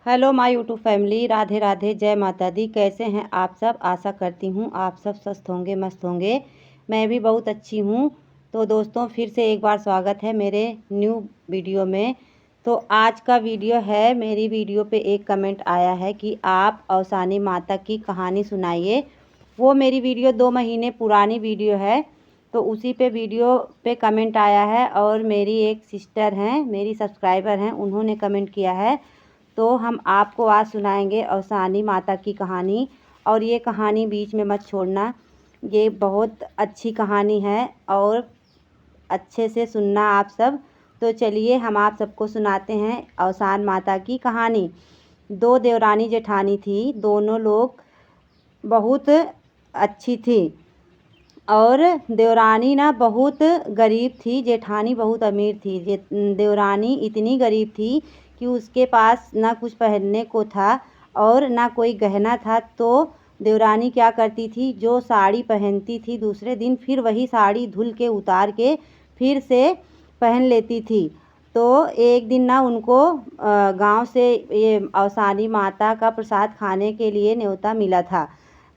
Hello my YouTube family, Radhe Radhe, जय माता दी। कैसे हैं आप सब? आशा करती हूँ आप सब स्वस्थ होंगे, मस्त होंगे। मैं भी बहुत अच्छी हूँ। तो दोस्तों, फिर से एक बार स्वागत है मेरे न्यू वीडियो में। तो आज का वीडियो है, मेरी वीडियो पे एक कमेंट आया है कि आप अवसानी माता की कहानी सुनाइए। वो मेरी वीडियो 2 महीने पुरानी वीडियो है, तो उसी पे वीडियो पे कमेंट आया है। और मेरी एक सिस्टर हैं, मेरी सब्सक्राइबर हैं, उन्होंने कमेंट किया है। तो हम आपको आज सुनाएंगे अवसानी माता की कहानी। और ये कहानी बीच में मत छोड़ना, ये बहुत अच्छी कहानी है और अच्छे से सुनना आप सब। तो चलिए हम आप सबको सुनाते हैं अवसान माता की कहानी। 2 देवरानी जेठानी थी, दोनों लोग बहुत अच्छी थी। और देवरानी ना बहुत गरीब थी, जेठानी बहुत अमीर थी। देवरानी इतनी गरीब थी कि उसके पास ना कुछ पहनने को था और ना कोई गहना था। तो देवरानी क्या करती थी, जो साड़ी पहनती थी दूसरे दिन फिर वही साड़ी धुल के उतार के फिर से पहन लेती थी। तो एक दिन ना उनको गांव से ये अवसानी माता का प्रसाद खाने के लिए न्योता मिला था।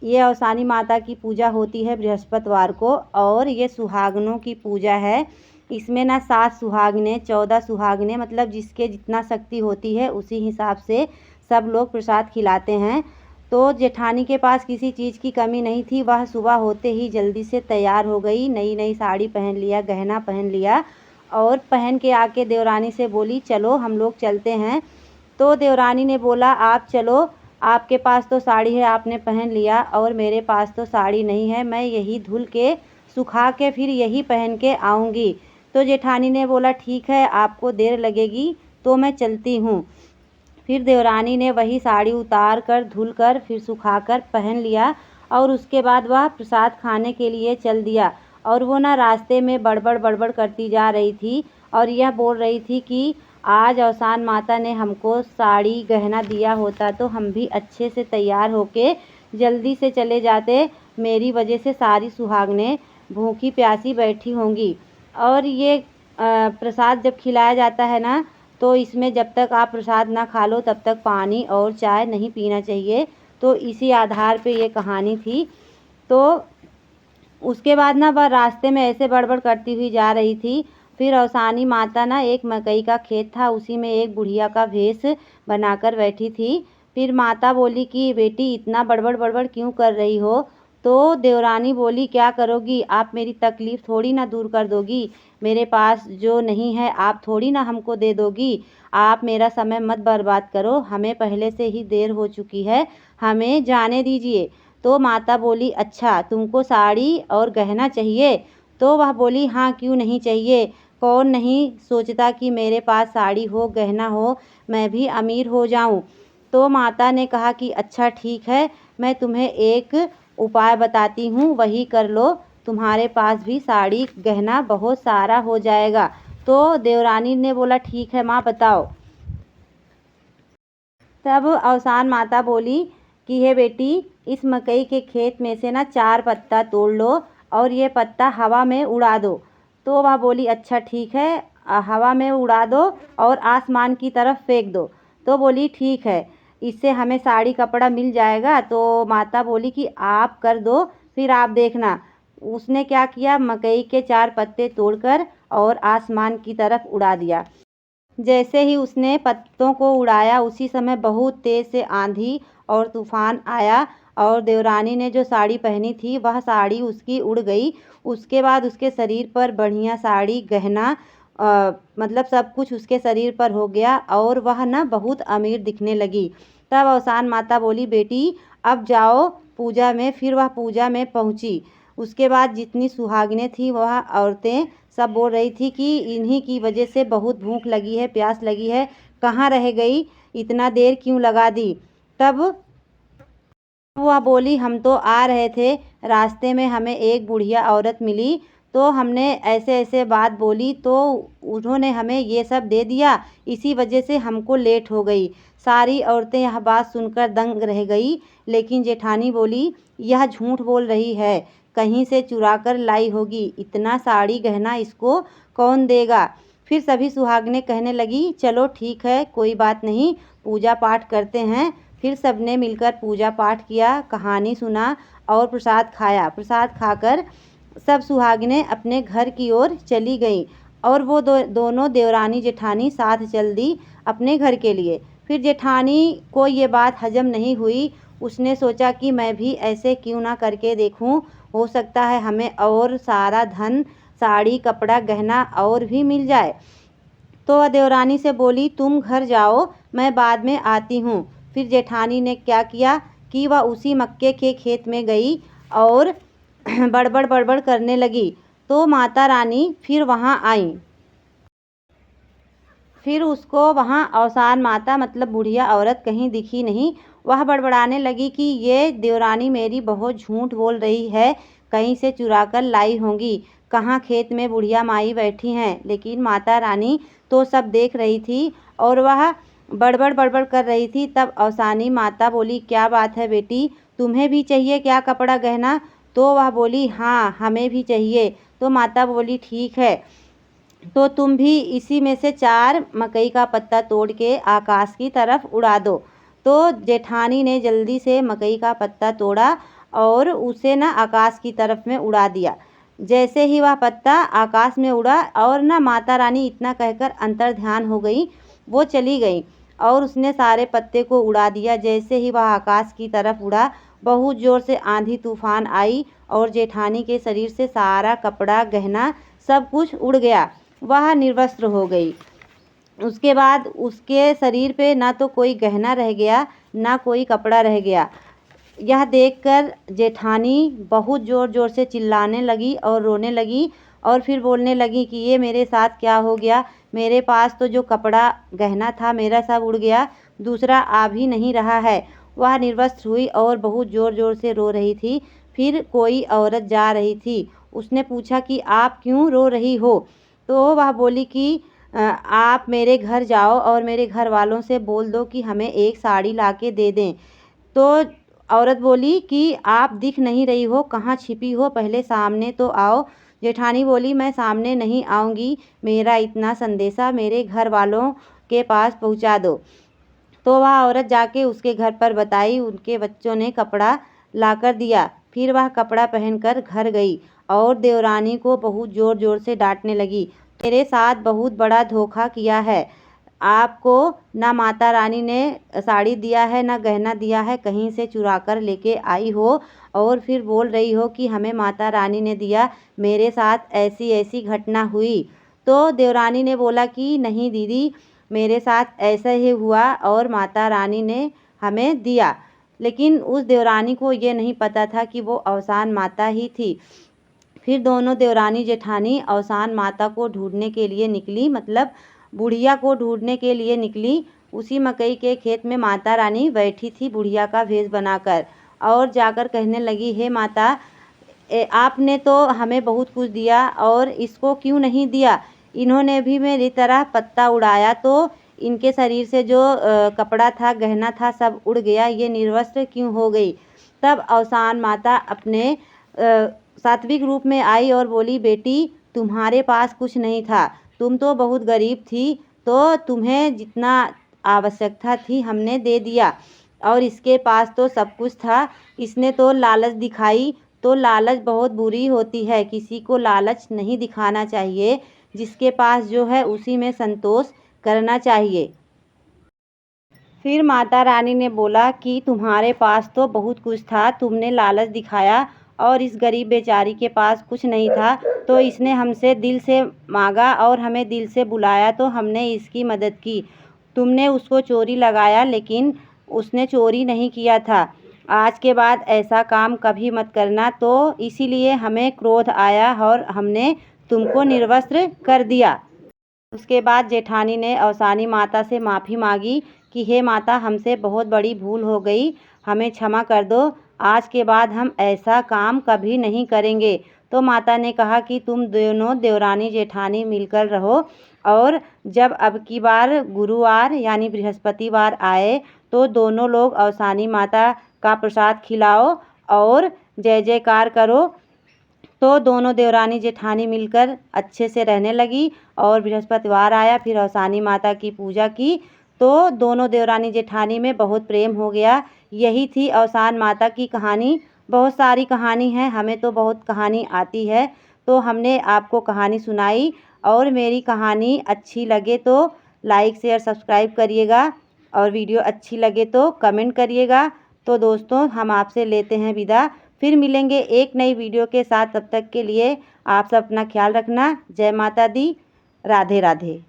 ये अवसानी माता की पूजा होती है बृहस्पतिवार को, और ये सुहागनों की पूजा है। इसमें ना 7 सुहागने, 14 सुहागने, मतलब जिसके जितना शक्ति होती है उसी हिसाब से सब लोग प्रसाद खिलाते हैं। तो जेठानी के पास किसी चीज़ की कमी नहीं थी। वह सुबह होते ही जल्दी से तैयार हो गई, नई नई साड़ी पहन लिया, गहना पहन लिया और पहन के आके देवरानी से बोली, चलो हम लोग चलते हैं। तो देवरानी ने बोला, आप चलो, आपके पास तो साड़ी है, आपने पहन लिया, और मेरे पास तो साड़ी नहीं है, मैं यही धुल के सुखा के फिर यही पहन के आऊँगी। तो जेठानी ने बोला, ठीक है, आपको देर लगेगी तो मैं चलती हूँ। फिर देवरानी ने वही साड़ी उतार कर, धुल कर, फिर सुखा कर पहन लिया और उसके बाद वह प्रसाद खाने के लिए चल दिया। और वो ना रास्ते में बड़बड़ बड़बड़ करती जा रही थी और यह बोल रही थी कि आज अवसान माता ने हमको साड़ी गहना दिया होता तो हम भी अच्छे से तैयार होके जल्दी से चले जाते। मेरी वजह से सारी सुहागनें भूखी प्यासी बैठी होंगी। और ये प्रसाद जब खिलाया जाता है ना, तो इसमें जब तक आप प्रसाद ना खा लो तब तक पानी और चाय नहीं पीना चाहिए। तो इसी आधार पे ये कहानी थी। तो उसके बाद ना वह रास्ते में ऐसे बड़बड़ करती हुई जा रही थी। फिर अवसानी माता ना, एक मकई का खेत था, उसी में एक बुढ़िया का भेष बनाकर बैठी थी। फिर माता बोली कि बेटी इतना बड़बड़ बड़बड़ क्यों कर रही हो? तो देवरानी बोली, क्या करोगी आप? मेरी तकलीफ़ थोड़ी ना दूर कर दोगी। मेरे पास जो नहीं है आप थोड़ी ना हमको दे दोगी। आप मेरा समय मत बर्बाद करो, हमें पहले से ही देर हो चुकी है, हमें जाने दीजिए। तो माता बोली, अच्छा तुमको साड़ी और गहना चाहिए? तो वह बोली, हाँ क्यों नहीं चाहिए। कौन नहीं सोचता कि मेरे पास साड़ी हो, गहना हो, मैं भी अमीर हो जाऊं। तो माता ने कहा कि अच्छा ठीक है, मैं तुम्हें एक उपाय बताती हूँ, वही कर लो, तुम्हारे पास भी साड़ी गहना बहुत सारा हो जाएगा। तो देवरानी ने बोला, ठीक है माँ, बताओ। तब अवसान माता बोली कि हे बेटी, इस मकई के खेत में से ना 4 पत्ता तोड़ लो और ये पत्ता हवा में उड़ा दो। तो वह बोली, अच्छा ठीक है, हवा में उड़ा दो और आसमान की तरफ फेंक दो। तो बोली, ठीक है, इससे हमें साड़ी कपड़ा मिल जाएगा। तो माता बोली कि आप कर दो, फिर आप देखना। उसने क्या किया, मकई के 4 पत्ते तोड़कर और आसमान की तरफ उड़ा दिया। जैसे ही उसने पत्तों को उड़ाया, उसी समय बहुत तेज़ से आंधी और तूफान आया और देवरानी ने जो साड़ी पहनी थी वह साड़ी उसकी उड़ गई। उसके बाद उसके शरीर पर बढ़िया साड़ी, गहना, मतलब सब कुछ उसके शरीर पर हो गया और वह ना बहुत अमीर दिखने लगी। तब अवसान माता बोली, बेटी अब जाओ पूजा में। फिर वह पूजा में पहुंची। उसके बाद जितनी सुहागिनें थी वह औरतें सब बोल रही थी कि इन्हीं की वजह से बहुत भूख लगी है, प्यास लगी है, कहाँ रह गई, इतना देर क्यों लगा दी। तब वह बोली, हम तो आ रहे थे, रास्ते में हमें एक बुढ़िया औरत मिली, तो हमने ऐसे ऐसे बात बोली तो उन्होंने हमें ये सब दे दिया, इसी वजह से हमको लेट हो गई। सारी औरतें यह बात सुनकर दंग रह गई। लेकिन जेठानी बोली, यह झूठ बोल रही है, कहीं से चुरा कर लाई होगी, इतना साड़ी गहना इसको कौन देगा। फिर सभी सुहागिनें कहने लगी, चलो ठीक है, कोई बात नहीं, पूजा पाठ करते हैं। फिर सबने मिलकर पूजा पाठ किया, कहानी सुना और प्रसाद खाया। प्रसाद खाकर सब सुहागिनें अपने घर की ओर चली गईं और वो दोनों देवरानी जेठानी साथ चल दी अपने घर के लिए। फिर जेठानी को ये बात हजम नहीं हुई। उसने सोचा कि मैं भी ऐसे क्यों ना करके देखूं, हो सकता है हमें और सारा धन, साड़ी, कपड़ा, गहना और भी मिल जाए। तो वह देवरानी से बोली, तुम घर जाओ, मैं बाद में आती हूँ। फिर जेठानी ने क्या किया कि वह उसी मक्के के खेत में गई और बड़बड़ बड़बड़ करने लगी। तो माता रानी फिर वहाँ आई। फिर उसको वहाँ अवसान माता मतलब बुढ़िया औरत कहीं दिखी नहीं। वह बड़बड़ाने लगी कि ये देवरानी मेरी बहुत झूठ बोल रही है, कहीं से चुरा कर लाई होंगी। कहाँ खेत में बुढ़िया माई बैठी हैं। लेकिन माता रानी तो सब देख रही थी और वह बड़बड़ बड़बड़ कर रही थी। तब अवसानी माता बोली, क्या बात है बेटी, तुम्हें भी चाहिए क्या कपड़ा गहना? तो वह बोली, हाँ हमें भी चाहिए। तो माता बोली, ठीक है, तो तुम भी इसी में से 4 मकई का पत्ता तोड़ के आकाश की तरफ उड़ा दो। तो जेठानी ने जल्दी से मकई का पत्ता तोड़ा और उसे ना आकाश की तरफ में उड़ा दिया। जैसे ही वह पत्ता आकाश में उड़ा और ना माता रानी इतना कहकर अंतर ध्यान हो गई, वो चली गई और उसने सारे पत्ते को उड़ा दिया। जैसे ही वह आकाश की तरफ उड़ा, बहुत ज़ोर से आंधी तूफान आई और जेठानी के शरीर से सारा कपड़ा, गहना सब कुछ उड़ गया। वह निर्वस्त्र हो गई। उसके बाद उसके शरीर पे ना तो कोई गहना रह गया, ना कोई कपड़ा रह गया। यह देखकर जेठानी बहुत ज़ोर ज़ोर से चिल्लाने लगी और रोने लगी और फिर बोलने लगी कि ये मेरे साथ क्या हो गया, मेरे पास तो जो कपड़ा गहना था मेरा सब उड़ गया, दूसरा आ भी नहीं रहा है। वह निर्वस्त्र हुई और बहुत ज़ोर ज़ोर से रो रही थी। फिर कोई औरत जा रही थी, उसने पूछा कि आप क्यों रो रही हो? तो वह बोली कि आप मेरे घर जाओ और मेरे घर वालों से बोल दो कि हमें एक साड़ी ला के दे दें। तो औरत बोली कि आप दिख नहीं रही हो, कहाँ छिपी हो, पहले सामने तो आओ। जेठानी बोली, मैं सामने नहीं आऊँगी, मेरा इतना संदेशा मेरे घर वालों के पास पहुँचा दो। तो वह औरत जाके उसके घर पर बताई। उनके बच्चों ने कपड़ा लाकर दिया। फिर वह कपड़ा पहनकर घर गई और देवरानी को बहुत ज़ोर ज़ोर से डांटने लगी, मेरे साथ बहुत बड़ा धोखा किया है। आपको ना माता रानी ने साड़ी दिया है, ना गहना दिया है, कहीं से चुरा कर लेके आई हो और फिर बोल रही हो कि हमें माता रानी ने दिया, मेरे साथ ऐसी ऐसी घटना हुई। तो देवरानी ने बोला कि नहीं दीदी, मेरे साथ ऐसा ही हुआ और माता रानी ने हमें दिया। लेकिन उस देवरानी को ये नहीं पता था कि वो अवसान माता ही थी। फिर दोनों देवरानी जेठानी अवसान माता को ढूंढने के लिए निकली, मतलब बुढ़िया को ढूंढने के लिए निकली। उसी मकई के खेत में माता रानी बैठी थी बुढ़िया का भेष बनाकर और जाकर कहने लगी, हे माता, आपने तो हमें बहुत कुछ दिया और इसको क्यों नहीं दिया? इन्होंने भी मेरी तरह पत्ता उड़ाया तो इनके शरीर से जो कपड़ा था, गहना था, सब उड़ गया, ये निर्वस्त्र क्यों हो गई? तब अवसान माता अपने सात्विक रूप में आई और बोली, बेटी, तुम्हारे पास कुछ नहीं था, तुम तो बहुत गरीब थी, तो तुम्हें जितना आवश्यकता थी हमने दे दिया और इसके पास तो सब कुछ था, इसने तो लालच दिखाई। तो लालच बहुत बुरी होती है, किसी को लालच नहीं दिखाना चाहिए, जिसके पास जो है उसी में संतोष करना चाहिए। फिर माता रानी ने बोला कि तुम्हारे पास तो बहुत कुछ था, तुमने लालच दिखाया और इस गरीब बेचारी के पास कुछ नहीं था, तो इसने हमसे दिल से मांगा और हमें दिल से बुलाया तो हमने इसकी मदद की। तुमने उसको चोरी लगाया, लेकिन उसने चोरी नहीं किया था। आज के बाद ऐसा काम कभी मत करना। तो इसीलिए हमें क्रोध आया और हमने तुमको निर्वस्त्र कर दिया। उसके बाद जेठानी ने अवसानी माता से माफ़ी मांगी कि हे माता, हमसे बहुत बड़ी भूल हो गई, हमें क्षमा कर दो, आज के बाद हम ऐसा काम कभी नहीं करेंगे। तो माता ने कहा कि तुम दोनों देवरानी जेठानी मिलकर रहो और जब अब की बार गुरुवार यानी बृहस्पतिवार आए तो दोनों लोग अवसानी माता का प्रसाद खिलाओ और जय जयकार करो। तो दोनों देवरानी जेठानी मिलकर अच्छे से रहने लगी और बृहस्पतिवार आया, फिर औसानी माता की पूजा की, तो दोनों देवरानी जेठानी में बहुत प्रेम हो गया। यही थी औसान माता की कहानी। बहुत सारी कहानी है, हमें तो बहुत कहानी आती है, तो हमने आपको कहानी सुनाई। और मेरी कहानी अच्छी लगे तो लाइक शेयर सब्सक्राइब करिएगा और वीडियो अच्छी लगे तो कमेंट करिएगा। तो दोस्तों हम आपसे लेते हैं विदा, फिर मिलेंगे एक नई वीडियो के साथ। तब तक के लिए आप सब अपना ख्याल रखना। जय माता दी, राधे राधे।